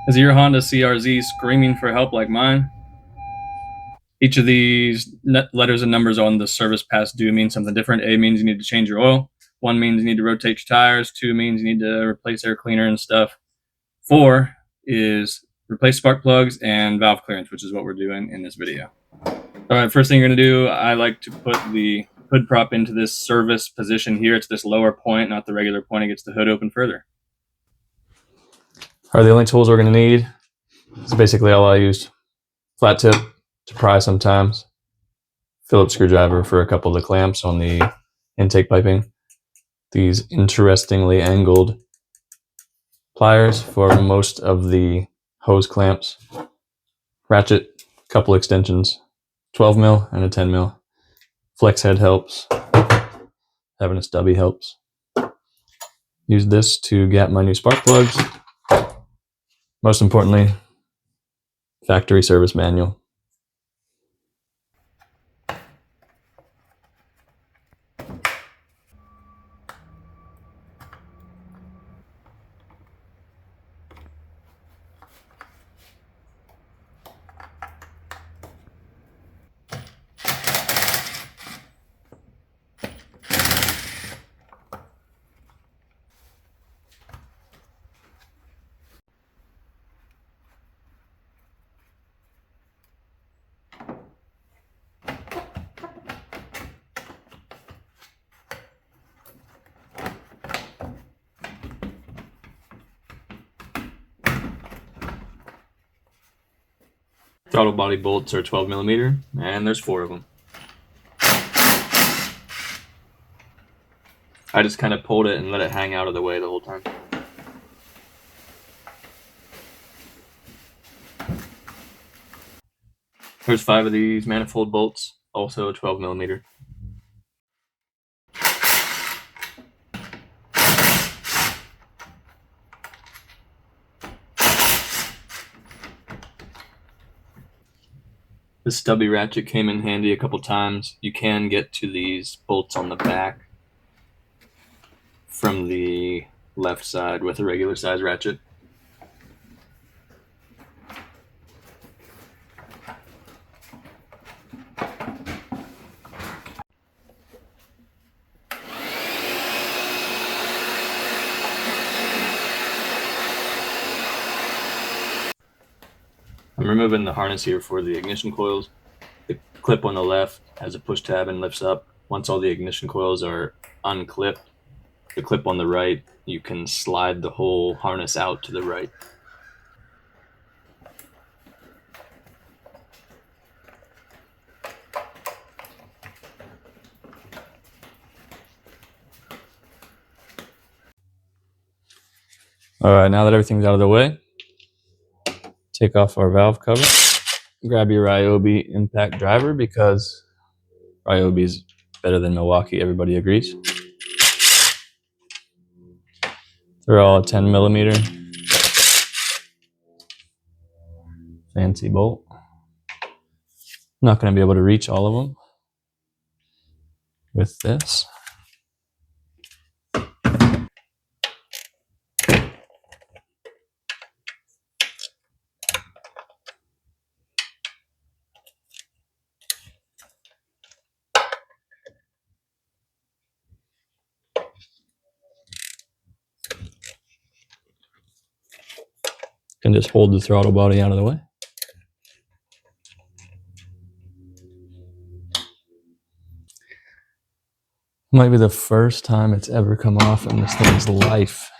Is your Honda CRZ screaming for help like mine? Each of these letters and numbers on the service past due means something different. A means you need to change your oil. 1 means you need to rotate your tires. 2 means you need to replace air cleaner and stuff. 4 is replace spark plugs and valve clearance, which is what we're doing in this video. All right, first thing you're gonna do, I like to put the hood prop into this service position here. It's this lower point, not the regular point. It gets the hood open further. Are the only tools we're gonna need. It's basically all I used. Flat tip to pry sometimes. Phillips screwdriver for a couple of the clamps on the intake piping. These interestingly angled pliers for most of the hose clamps. Ratchet, couple extensions, 12 mil and a 10 mil. Flex head helps. Having a stubby helps. Use this to gap my new spark plugs. Most importantly, factory service manual. Throttle body bolts are 12 millimeter, and there's 4 of them. I just kind of pulled it and let it hang out of the way the whole time. There's 5 of these manifold bolts, also 12 millimeter. The stubby ratchet came in handy a couple times. You can get to these bolts on the back from the left side with a regular size ratchet. I'm removing the harness here for the ignition coils. The clip on the left has a push tab and lifts up. Once all the ignition coils are unclipped, the clip on the right, you can slide the whole harness out to the right. All right, now that everything's out of the way, take off our valve cover. Grab your Ryobi impact driver because Ryobi is better than Milwaukee, everybody agrees. They're all a 10 millimeter fancy bolt. I'm not going to be able to reach all of them with this. Can just hold the throttle body out of the way. Might be the first time it's ever come off in this thing's life.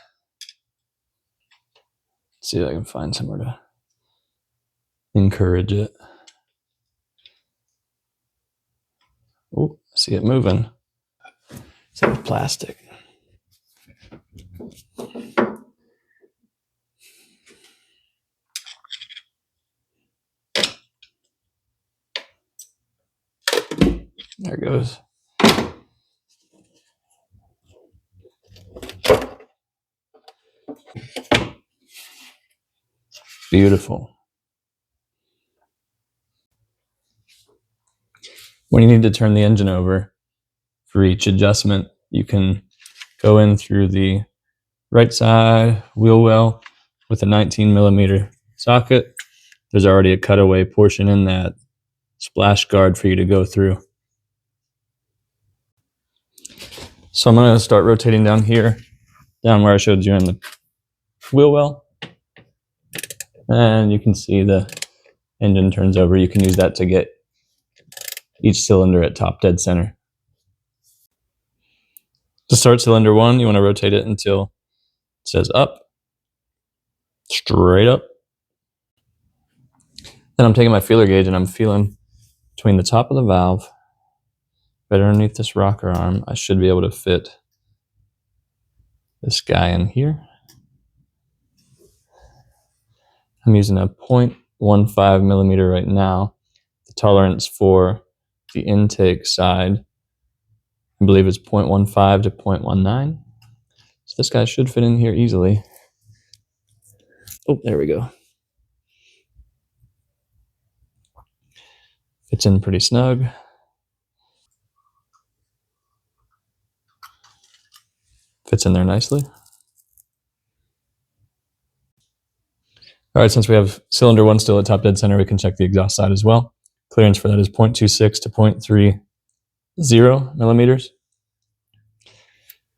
Let's see if I can find somewhere to encourage it. Oh, see it moving. It's like plastic. There it goes. Beautiful. When you need to turn the engine over for each adjustment, you can go in through the right side wheel well with a 19 millimeter socket. There's already a cutaway portion in that splash guard for you to go through. So I'm going to start rotating down here, down where I showed you in the wheel well. And you can see the engine turns over. You can use that to get each cylinder at top dead center. To start cylinder 1, you want to rotate it until it says up, straight up. Then I'm taking my feeler gauge and I'm feeling between the top of the valve, right underneath this rocker arm. I should be able to fit this guy in here. I'm using a 0.15 millimeter right now. The tolerance for the intake side, I believe, is 0.15 to 0.19. So this guy should fit in here easily. Oh, there we go. Fits in pretty snug. Fits in there nicely. All right, since we have cylinder 1 still at top dead center, we can check the exhaust side as well. Clearance for that is 0.26 to 0.30 millimeters.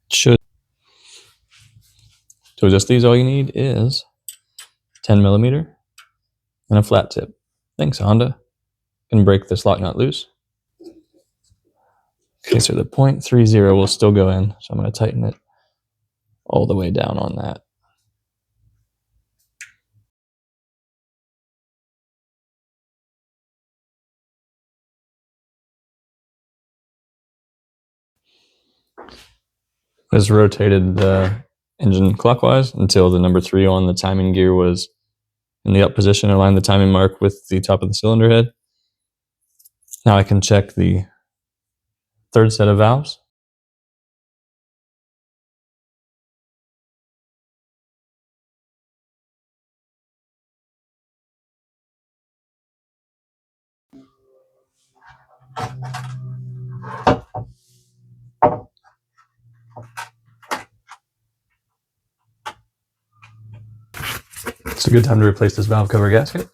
To adjust these, all you need is 10 millimeter and a flat tip. Thanks, Honda. Can break this lock nut loose. Okay, so the 0.30 will still go in, so I'm going to tighten it all the way down on that. Just rotated the engine clockwise until the number 3 on the timing gear was in the up position. Align the timing mark with the top of the cylinder head. Now I can check the third set of valves. It's a good time to replace this valve cover gasket.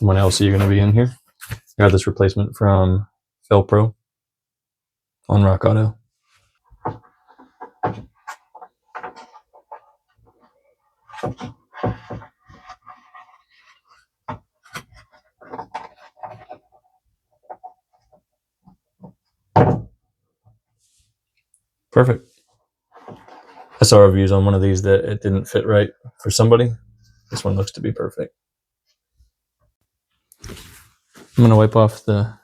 When else are you going to be in here? I got this replacement from Felpro on Rock Auto. Perfect. I saw reviews on one of these that it didn't fit right for somebody. This one looks to be perfect. I'm going to wipe off the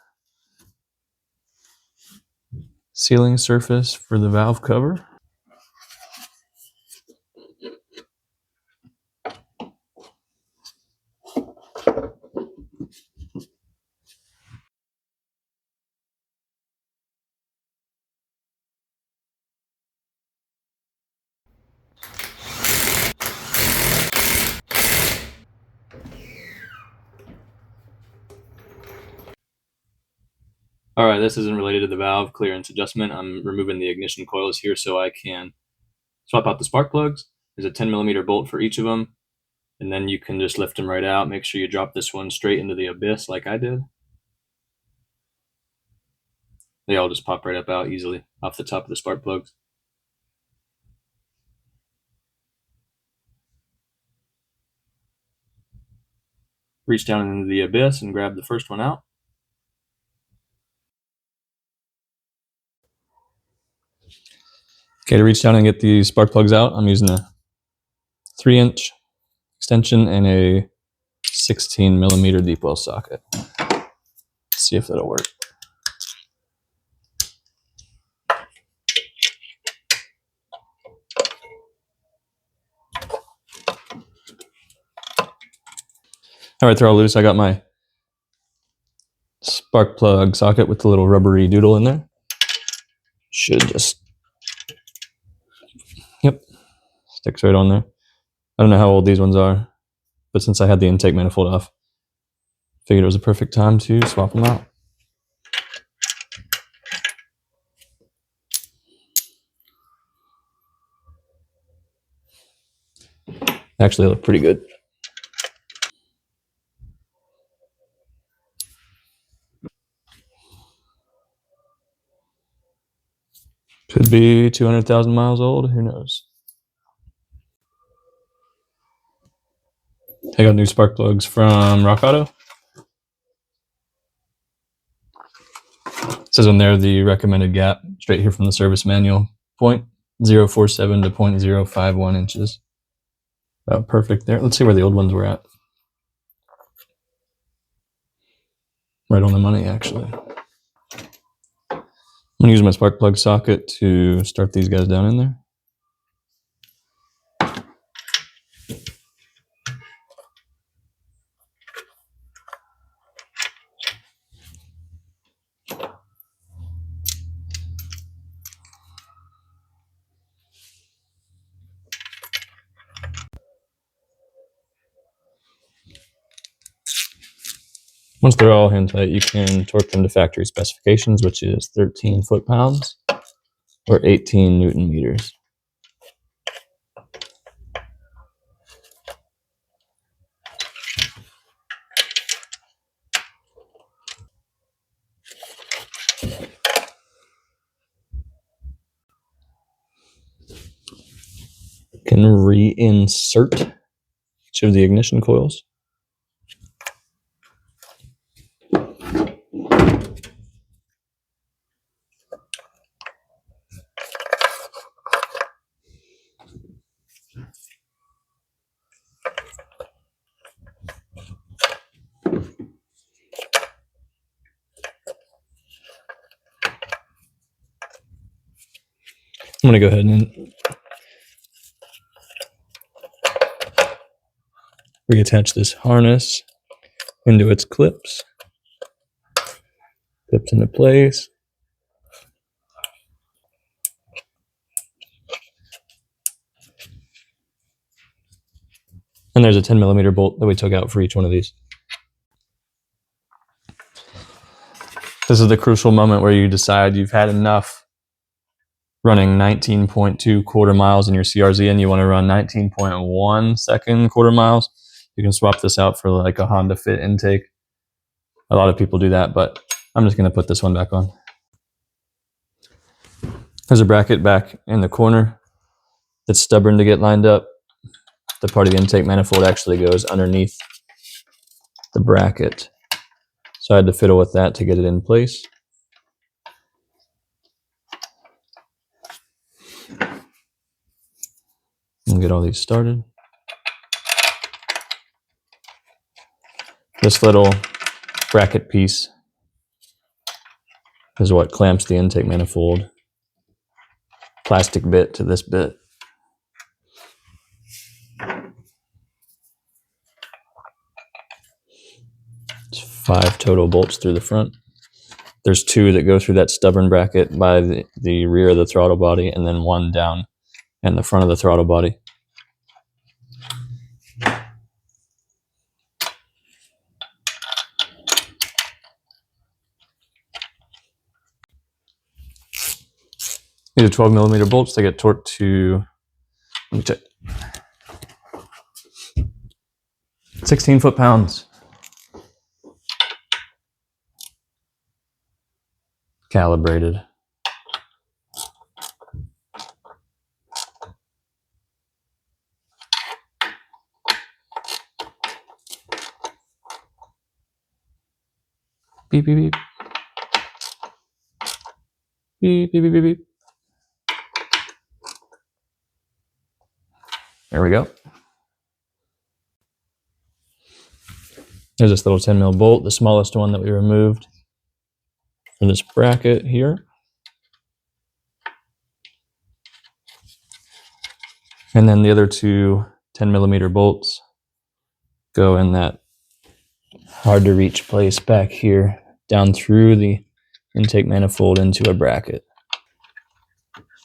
sealing surface for the valve cover. All right, this isn't related to the valve clearance adjustment. I'm removing the ignition coils here so I can swap out the spark plugs. There's a 10 millimeter bolt for each of them. And then you can just lift them right out. Make sure you drop this one straight into the abyss like I did. They all just pop right up out easily off the top of the spark plugs. Reach down into the abyss and grab the first one out. Okay, to reach down and get the spark plugs out, I'm using a 3-inch extension and a 16 millimeter deep well socket. Let's see if that'll work. All right, they're all loose. I got my spark plug socket with the little rubbery doodle in there. Should just, yep, sticks right on there. I don't know how old these ones are, but since I had the intake manifold off, figured it was a perfect time to swap them out. Actually, they look pretty good. Could be 200,000 miles old. Who knows? I got new spark plugs from Rock Auto. It says on there the recommended gap, straight here from the service manual, 0.047 to 0.051 inches. About perfect there. Let's see where the old ones were at. Right on the money, actually. I'm going to use my spark plug socket to start these guys down in there. Once they're all hand tight, you can torque them to factory specifications, which is 13 foot-pounds or 18 Newton meters. Can reinsert each of the ignition coils. I'm going to go ahead and reattach this harness into its clips. Clips into place. And there's a 10 millimeter bolt that we took out for each one of these. This is the crucial moment where you decide you've had enough running 19.2 quarter miles in your CRZ and you want to run 19.1 second quarter miles. You can swap this out for like a Honda Fit intake. A lot of people do that, but I'm just going to put this one back on. There's a bracket back in the corner that's stubborn to get lined up. The part of the intake manifold actually goes underneath the bracket. So I had to fiddle with that to get it in place. And get all these started. This little bracket piece is what clamps the intake manifold plastic bit to this bit. It's 5 total bolts through the front. There's 2 that go through that stubborn bracket by the rear of the throttle body, and then 1 down in the front of the throttle body. These are 12 millimeter bolts. They get torqued to, let me check, 16 foot-pounds. Calibrated. Beep, beep, beep. Beep, beep, beep, beep, beep. There we go. There's this little 10 mil bolt, the smallest one that we removed for this bracket here. And then the other 2 10 millimeter bolts go in that hard to reach place back here, down through the intake manifold into a bracket.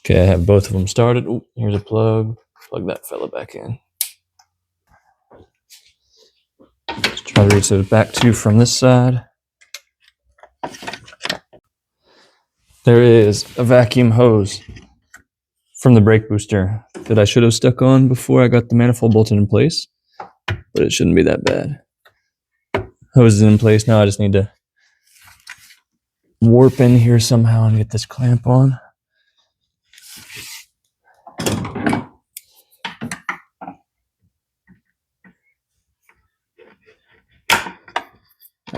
Okay, I have both of them started. Ooh, here's a plug. Plug that fella back in. Let's try to reach those back 2 from this side. There is a vacuum hose from the brake booster that I should have stuck on before I got the manifold bolted in place, but it shouldn't be that bad. Hose is in place now. I just need to warp in here somehow and get this clamp on.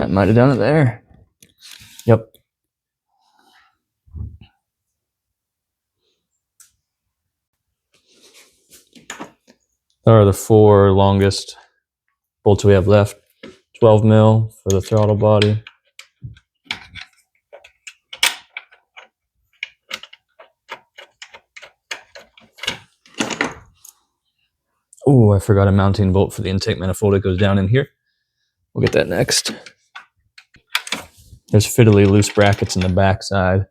I might have done it there. Yep. There are the 4 longest bolts we have left. 12 mil for the throttle body. Oh, I forgot a mounting bolt for the intake manifold. It goes down in here. We'll get that next. There's fiddly loose brackets in the back side.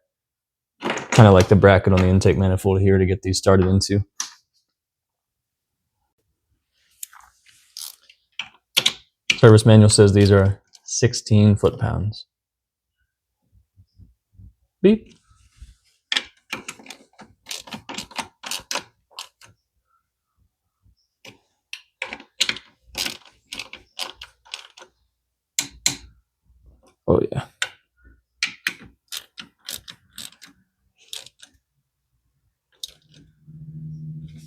Kind of like the bracket on the intake manifold here to get these started into. Service manual says these are 16 foot-pounds. Beep. Oh yeah.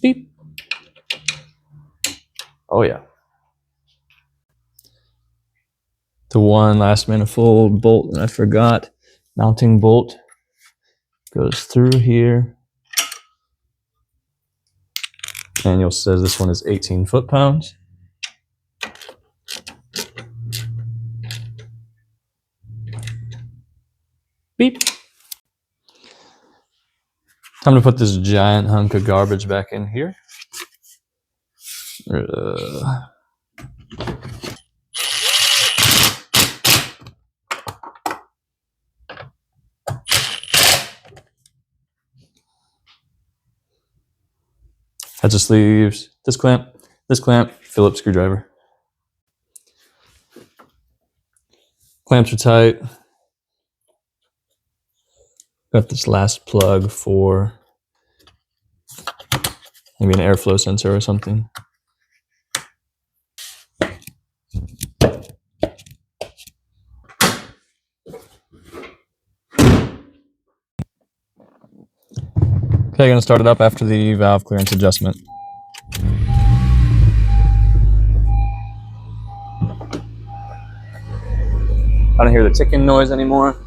Beep. Oh yeah. The one last manifold bolt that I forgot, mounting bolt, goes through here. Manual says this one is 18 foot-pounds. Beep. Time to put this giant hunk of garbage back in here. Heads of sleeves, this clamp, Phillips screwdriver. Clamps are tight. Got this last plug for maybe an airflow sensor or something. Okay, gonna start it up after the valve clearance adjustment. I don't hear the ticking noise anymore.